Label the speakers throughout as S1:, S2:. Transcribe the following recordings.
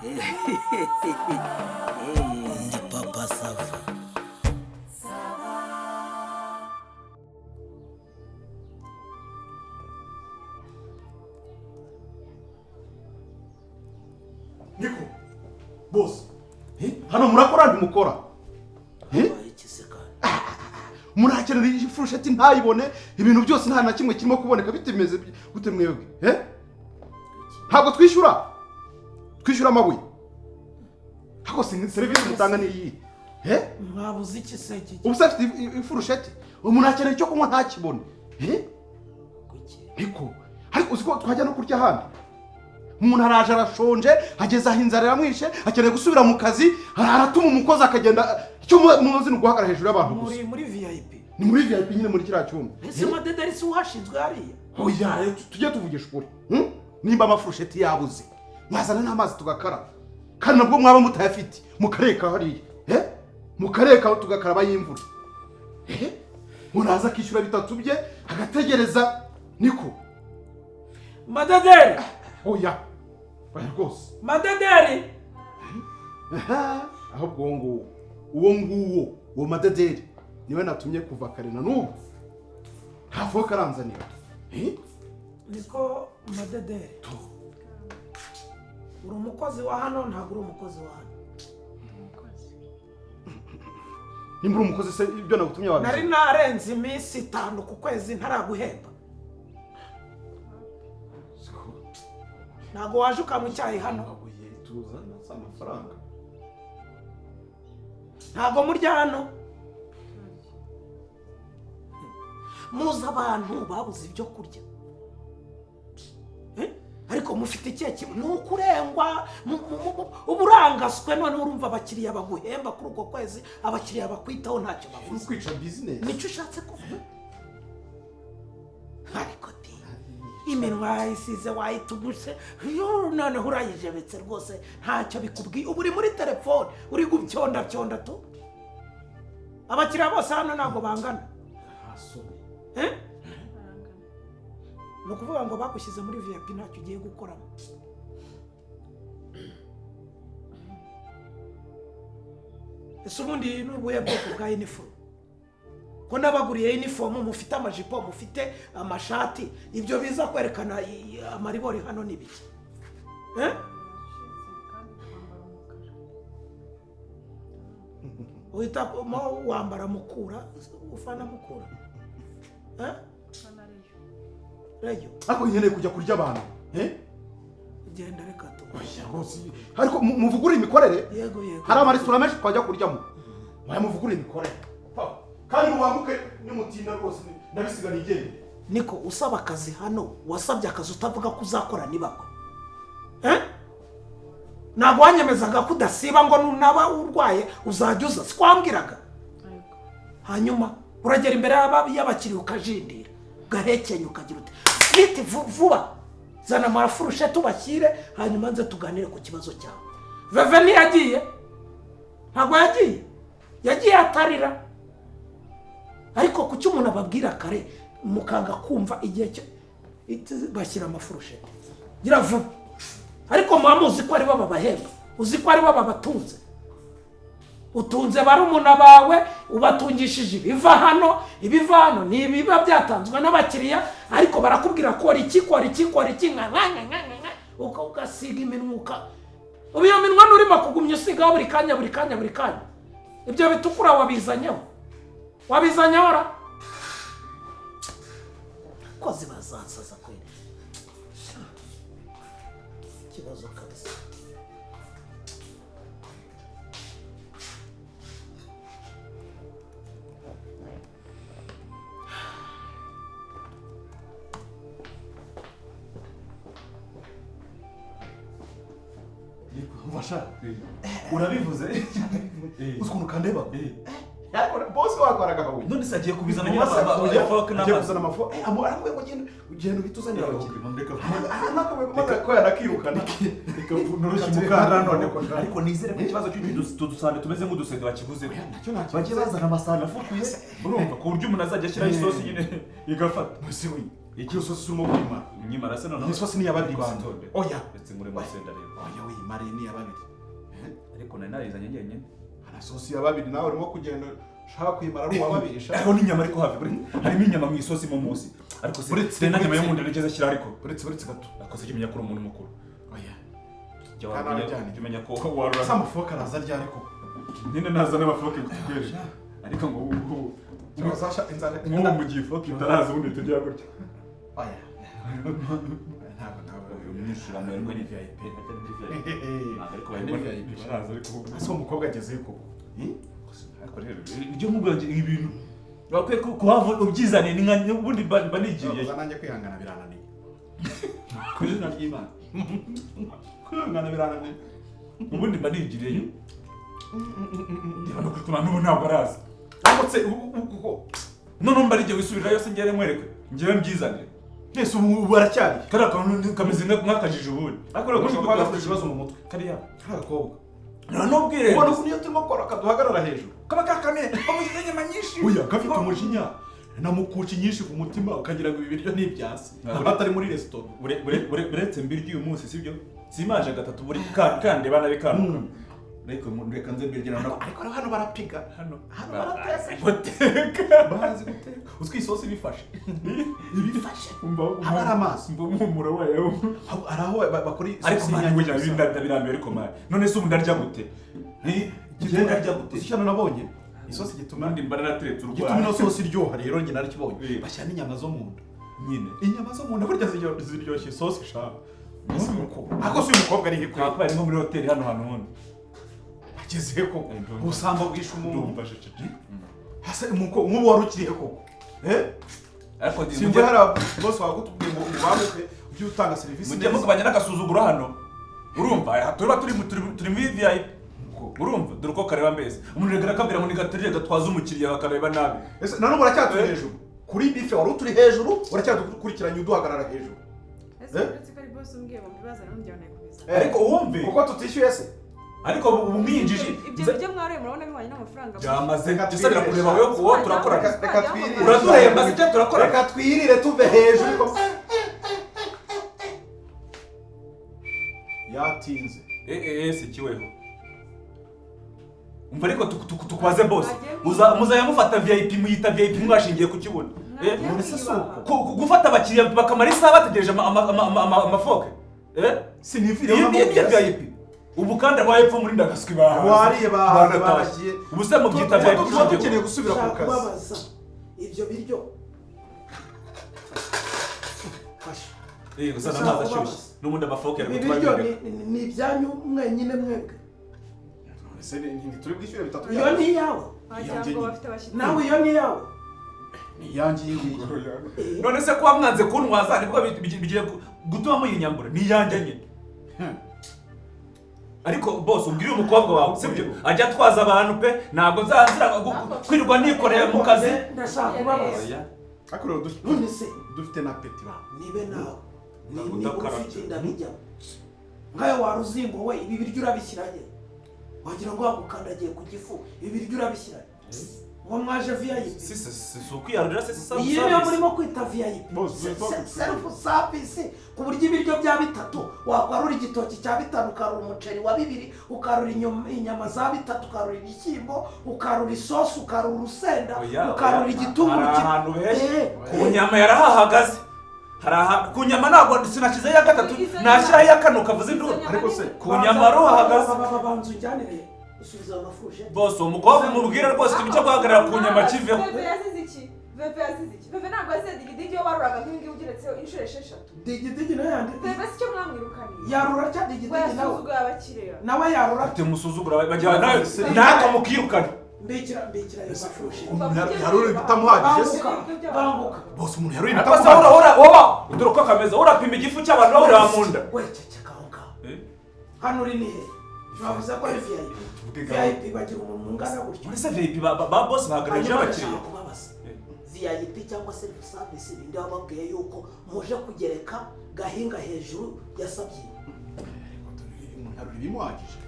S1: Ndi papa SAVA.
S2: Niko boss hano murakora ndi mukora murakenera ifurusheti ntayibone ibintu byose nta na kimwe kirimo kuboneka bitemeze gute mwebwe ntabwo twishyura amabuye hako serivisi mutanga ni iyi
S3: mwabuze iki se iki
S2: ubusafite ifurusheti umuntu akenera icyo kunywa ntakibone niko ariko uziko twajya no kurya handi umuntu araje arashonje ageze aho inzara iramwishe akeneye gusubira mu kazi aratuma umukozi akagenda icyo muzi ni guhagarara hejuru y'abantu gusa
S3: muri VIP
S2: ni muri VIP nyine muri kiriya cyumba
S3: ese madedari si uhashinzwe hariya
S2: oya tujye tuvugisha ukuri nimba amafurusheti yabuze mwazana n'amazi tugakaraba kandi nabwo mwaba mutayafite mukareka hariya mukareka tugakaraba y'imvura unaza akishyura bitatu bye agategereza niko
S3: madedari
S2: oya rwose
S3: madedari
S2: ahubwo uwo madederi niwe natumye kuva kare na n'ubu ntavuga karanzanira
S3: niko madederi uri umukozi wa hano ntabwo uri umukozi wa hano
S2: nimba uri umukozi se ibyo nagutumye wabizi
S3: nari narenze iminsi 5 ku kwezi ntaraguhemba ntabwo waje ukamwa icyayi hano
S2: tuzana amafaranga
S3: ntabwo murya hano muzi abantu babuze ibyo kurya ariko mufite ikihe kintu ni ukurengwa uburangaswe none urumva abakiriya baguhemba kuri uko kwezi abakiriya bakwitaho ntacyo bavuze
S2: kwica business
S3: nicyo ushatse kuvuga ariko iminwa isize wayitubuse noneho urayijebetse rwose ntacyo bikubwiye ubu uri muri telefone uri gucyonda tu abakiriya bose hano ntabwo bangana ni ukuvuga ngo bagushyize muri VIP ntacyo ugiye gukoramo ese ubundi ni ubuhe bwoko bwa uniform ko nabaguriye uniform mufite amajipo mufite amashati ibyo biza kwerekana amaribori hano nibiki uhita wambara mukura ufana mukura reyo
S2: ariko nkeneye kujya kurya abantu
S3: genda reka tu
S2: ariko muvugura imikorere
S3: yego
S2: hari amaresitora menshi twajya kuryamo muvugura imikorere kandi mubanguke nimutinda rwose nabisigana igende
S3: niko usaba akazi hano wasabye akazi utavuga ko uzakora nibako ntabwo wanyemezaga ko udasiba ngo nunaba urwaye uzajya uza sikwambwiraga hanyuma uragera imbere y'abakiriya ukajindira ugahekenya ukagira uti biti vuba zana amafurushe tubashyire hanyuma nze tuganire ku kibazo cyawe veve ntiyagiye ntabwo yagiye atarira ariko kuki umuntu ababwira kare mukanga kumva igihe cyo bashyira amafurushe gira vuba ariko muba muzi ko ari bo babahemba uzi ko ari bo babatunze utunze barumuna bawe ubatungishije ibiva hano ni ibiba byatanzwe n'abakiriya ariko barakubwira ko iki ugasiga iminwa ubu iyo minwa nurimo kugumya usigaho buri kanya ibyo bitukura wabizanyeho ra ko zibazasaza kweli ikibazo kabisa
S2: Ubasha urabivuze ukuntu kandeba boss wakoraga hawe
S4: none sagiye kubizana nyine amafoka
S2: n'amafoka amuramwe ngo ugenda bituzanira abakiriya ko yanakirukana ikavunurusha umukara none ko
S4: ariko nizere ko ikibazo cy'udusande tumeze nk'udusende bakivuze bagiye bazana amasahani afukuye urumva ku buryo umuntu azajya ashyiraho isosi nyine igafata
S2: mwese we Iki sosi urimo kwimara.
S4: Nyimara se none.
S2: Ni sosi ni yababiri Rwanda. Oya.
S4: Ndetse muri Masenda rero.
S2: Oya wimare ni yababiri.
S4: Ariko nari narizanye nyenye.
S2: Ana sosi yababiri nawe urimo kugenda shaka kwimara ari uwababisha.
S4: Aho ni inyama ariko hafi harimo inyama mu isosi mu musi. Ariko se na nyama yo munda nigeze shyira ariko.
S2: Uretse gato.
S4: Akoze kimenya ko umuntu mukuru.
S2: Oya.
S4: Jya ko warura.
S2: Samufoka araza ryari ko.
S4: Ninde naza n'abafoke kutugweje. Ariko ngo
S2: Tuzasha inzara.
S4: ngo mu gifoke utaraza ubundi tujya gutya.
S2: Oya. Ntabwo
S4: umwishyura amerwe ni VIP. Ariko bayibona baraza ariko
S2: ase umukobwa ageze ko.
S4: Ariko rero iryo mubwanje ibintu bakwiye kuhava ubyizaniye ni nka ubundi banigiriye.
S2: Nanjye kwihangana birananiye. Kuzina ry'Imana. Kwihangana birananiye.
S4: Ubundi banigiriye. Ndiba no kutuma n'ubu ntabwo araza.
S2: Amutse
S4: none mbarije wisubirayo se ngere nkwereke. Ngewe mbyizanire.
S2: Nese ubu baracyari.
S4: Kara kameze nk'akajije ubundi.
S2: Ariko rero ko afite ikibazo mu mutwe.
S4: Kariya.
S2: Agakobwa.
S4: Nubwire.
S2: Ubona ko niyo turimo kora kaduhagarara hejuru.
S4: Kaba kakane bamushyize inyama nyinshi.
S2: Oya gafite umujinya. Namukuci nyinshi ku mutima ukagira ngo ibi biryo ni ibyasi. Atari muri restaurant.
S4: Buretse mbiryo uyu munsi sibyo? Simaje gatatu buri kande bana bikanuka. Reka nze mbirgira nako.
S2: Ariko hano barapiga.
S4: Hano
S2: barateka. Bazi guteka. Uzwi isosi bifashe. Ibifashe. Haba amazi.
S4: Mbumura wayo.
S2: Araho bakora isosi.
S4: Ariko mani weja birambiye ariko mani. None se ubu ndarya gute?
S2: Igenda arya gute? Ishyano nabonye. Isosi gituma
S4: Ndi mbara nateretse urwa.
S2: gituma ino sosi iryoha rero njye narakibonye. Bashyira n'inyama zo mu nda.
S4: Nyine.
S2: Inyama zo mu nda burya ziryoshye isosi shaka. Ako si umukobwa ari hekwe.
S4: Akaba ari nko muri hoteli hano hantu hone.
S2: Ageze ko ubusambo bwisha umuntu.
S4: Ndumva shece.
S2: Hasa nk'ubu wari ukiriye koko.
S4: Ariko
S2: simba hari bose wagutubwiye ngo ubamuke ujye utanga serivisi
S4: mujye mukabanya n'agasuzuguro hano. Urumva tuba turi muri VIP. Urumva dore uko kareba mbese. Umuntu regara kabira ngo nigaterije gatwaza umukiriya bakareba nabi.
S2: Ese nano baracyaturi hejuru. Kuri bife wari uturi hejuru uracyadukurikiranye uduhagarara hejuru.
S5: Ese kari boss umbwiye ngo mbibaza n'umujyana kubiza.
S4: Ariko wumve
S2: kuko tutishyuye se.
S4: Ariko umwinjiji
S5: ibyo bijye mware murabona bihwanye n'amafaranga.
S4: Byamaze gisabira kureba wowe turakora.
S2: Reka twirire.
S4: Uraduhemba se cyo turakora.
S2: Reka twirire tuve hejuru. Yatinze.
S4: Se kiweho. Umva ariko tukubaze boss. Muzayamufata VIP muyita VIP mwashingiye ku kibona.
S2: None suko.
S4: Gufata abakiriya bakamara isaha bategereje amafoke.
S2: Sinivire
S4: mu VIP. Ubu kandi abayepfo muri ndagaswi bahaze.
S2: Wariye bahagiye.
S4: Ubu se mu byita VIP
S2: tugiye gusubira ku kazi.
S3: Kubabaza ibyo biryo.
S4: Gusa namaza cyose. N'ubundi amafoke ari
S3: gutwara. Ni ibyanyu mwenyine mwebwe.
S2: Ese ni turi bwishyure bitatu.
S3: Iyo ni yawe. Nawe iyo ni yawe.
S2: Ni yanjye yigiye.
S4: None se kuba mwanze kuntwaza nibwo bigiye gutuma muyinyambura. Ni yanjye nyine. Ariko boss umbwire umukobwa wawe sibyo ajya twaza abantu pe ntabwo nzanzira kwirwa nikoreye mu kazi.
S3: Ndashaka kubabaza.
S2: Ariko rero dufite na peti ba.
S3: Nibe nawe. Ni ufite ndabijya. Nkayo waruzingo we ibi biryo urabishyiranye. Wagira ngo wagukandagiye ku gifu ibi biryo urabishyiranye. Ngo mwaje VIP.
S4: Si ukwiyarurira se sasa.
S3: Iyi niyo murimo kwita VIP. Self service ku buryo ibiryo bya bitatu wakwarura igitoki cya bitanu ukarura umuceri wa bibiri ukarura inyama za bitatu ukarura ibishyimbo ukarura isosi ukarura urusenda ukarura igitunguru
S4: ku nyama yarahahagaze. Ku nyama ntabwo sinashize ya gatatu nashyiraho iya kane ukavuza induru.
S2: Ariko se
S4: ku nyama arahahagaze.
S3: Banzu njyanire usubiza amafuje.
S4: Boss umukobwa mubwira rwose ikintu cyo guhagarara ku nyama kiveho.
S5: Vepe yaziziki. Vepe ntabwo azi digidigi yo waruraga nk'ingi ugeretseho inshuro 6.
S3: Digidigi nayo yandi.
S5: Vepe si cyo mwamwirukaniye.
S3: Yarura cya digidigi nawe.
S5: Yasuzugura abakiriya.
S3: Nawe yarura.
S4: Ate musuzugura bajya nawe naka mukirukana.
S3: Mbikira yo mafushe.
S2: Yarura bitamuhagije.
S3: Banguka.
S2: Boss umuntu yarura
S4: bitamuhagije. Asa woba uduruko kameza urapima igifu cy'abantu uramunda.
S3: Wecece kaonka. Hano uri ni he? Bavuze ko ari VIP. VIP bagira umuntu ungana gutyo.
S4: Ese VIP ba boss bagaragaje abakiriya.
S3: VIP cyangwa self service bindi bababwiye yuko muje kugereka gahinga hejuru yasabye.
S2: Umuntu yarura bimuhagije.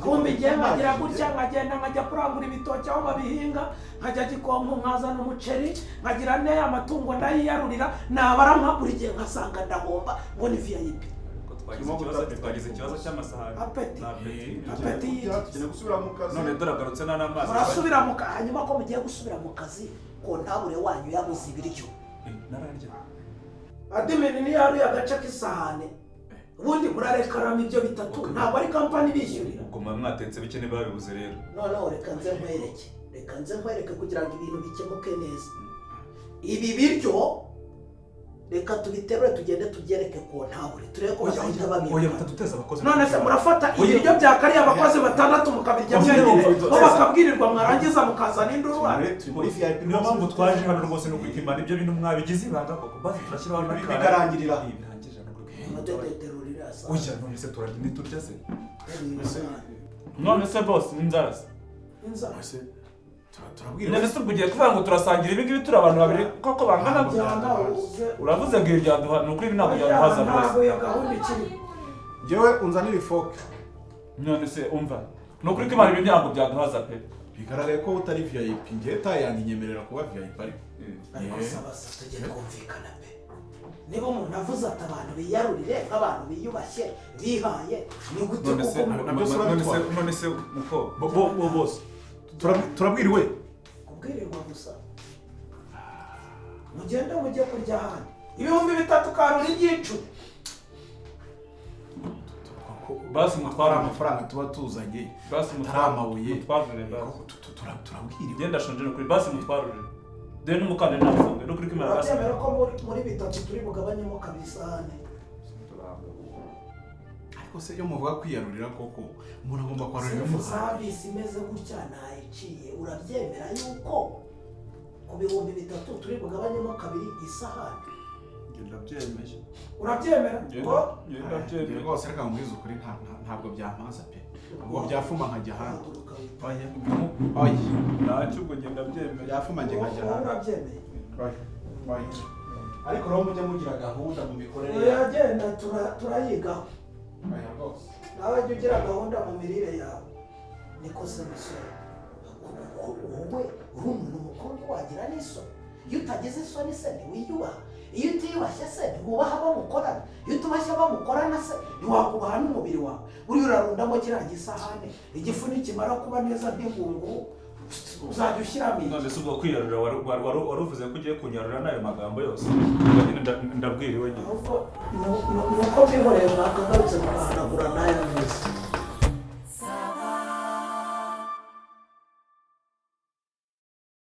S3: kumbe igihe nkagira gutya nkagenda nkajya kurangura ibitoki aho babihinga nkajya Gikonko nkazana umuceri nkagira amatungo ndayiyarurira nabara nka buri gihe nkasanga ndahomba ngo ni VIP.
S4: Twagize ikibazo cy'amasahani.
S3: Apeti.
S2: Tugenda gusubira mu kazi.
S4: None daragarutse n'amazi.
S3: Murasubira mu kazi hanyuma ko mugiye gusubira mu kazi ko ntabure wanyu yabuze ibiryo.
S4: Nararya.
S3: Adimeni ni yaruye agace k'isahane. Ubundi murarekaramo ibyo bitatu ntabwo ari kampani bishyurira.
S4: Ubwo mwatetse bike babibuze rero.
S3: Noneho reka nze nkwereke kugira ngo ibintu bikemuke neza. Ibi biryo reka tubiterure tugende tugereke ko ntabure turebe ko bahita babirya.
S4: Oya bataduteza abakozi.
S3: None se murafata ibiryo byakariye abakozi batandatu mukabirya mwenyine bo bakabwirirwa mwarangiza mukazana induru.
S2: Muri VIP
S4: niyo mpamvu twaje hano rwose no kwikimana ibyo bintu mwabigize ibanga koko bazi turashyiraho
S2: bikarangirira.
S4: Birangije no
S3: Amateterurira sa.
S4: Oya none se turarya niturya se. None se boss inzara.
S2: Turabwira.
S4: None se ugiye kuvuga ngo turasangira ibi ngibi turi abantu babiri koko bangana byanga. Uravuze ngo ibi byaduha nuko ibi ntabwo byaduhaza rwose.
S3: Ntabwo iyo gahunda ikiri.
S2: Jewe unzanira ifoke.
S4: None se umva nukuri ko imana ibi ntabwo byaduhaza pe.
S2: Bigaragaye ko utari VIP ngiye tayanjye nyemerera kuba VIP ariko.
S3: Basa tujye twumvikana pe. Niba umuntu avuze ati abantu biyarurire nk'abantu biyubashye bihaye ni gute kuko
S4: none se muko
S2: boss turabwiriwe
S3: kubwirirwa gusa mugende mujye kurya ahandi 3,000 karuri ry'icumi
S2: basi mutwara amafaranga tuba tuzanye
S4: basi
S2: mutwara amabuye
S4: mutware
S2: turabwiriwe
S4: genda shonje no kuri basi mutwaruje deni mukande nafunge no kuri kimara basi
S3: cyemera ko muri bitatu turi bugabanyemo kabisane
S2: ariko se yo muvuga kwiyarurira koko umuntu agomba kwarurira mu
S3: service imeze gutya nayiciye urabyemera yuko ku 3,000 turi bugabanyemo kabiri isahani
S2: ndabyemeye
S3: urabyemera ko
S4: ndabyemeye
S2: rwose reka mubwize ukuri ntabwo byamaza pe ngo byafuma nkajya hanze oya
S4: ntacyo ubwo ngenda byemeye
S2: byafuma njye nkajya hanze
S3: urabyemeye
S2: ariko rero mujye mugira gahunda mu mikorere
S3: yagenda turayigaho
S2: oya rwose
S3: nawe jya ugira gahunda mu mirire yawe niko se musore wowe uri umuntu mukuru wagira n'isoni iyo utagize isoni se ntiwiyubaha iyo utiyubashye se ntiwubaha abo mukorana iyo utubashye abo mukorana se ntiwakubaha n'umubiri wawe uriya urarundamo kiriya gisahane igifu nikimara kuba neza nk'ingungu uzajya ushyiramo iki
S4: none se ubwo kwiyarurira wari uvuze ko ugiye kunyarura n'ayo magambo yose ndabwiriwe nyine
S3: nuko mbihoreye mwakagarutse mugahanagura n'aya meza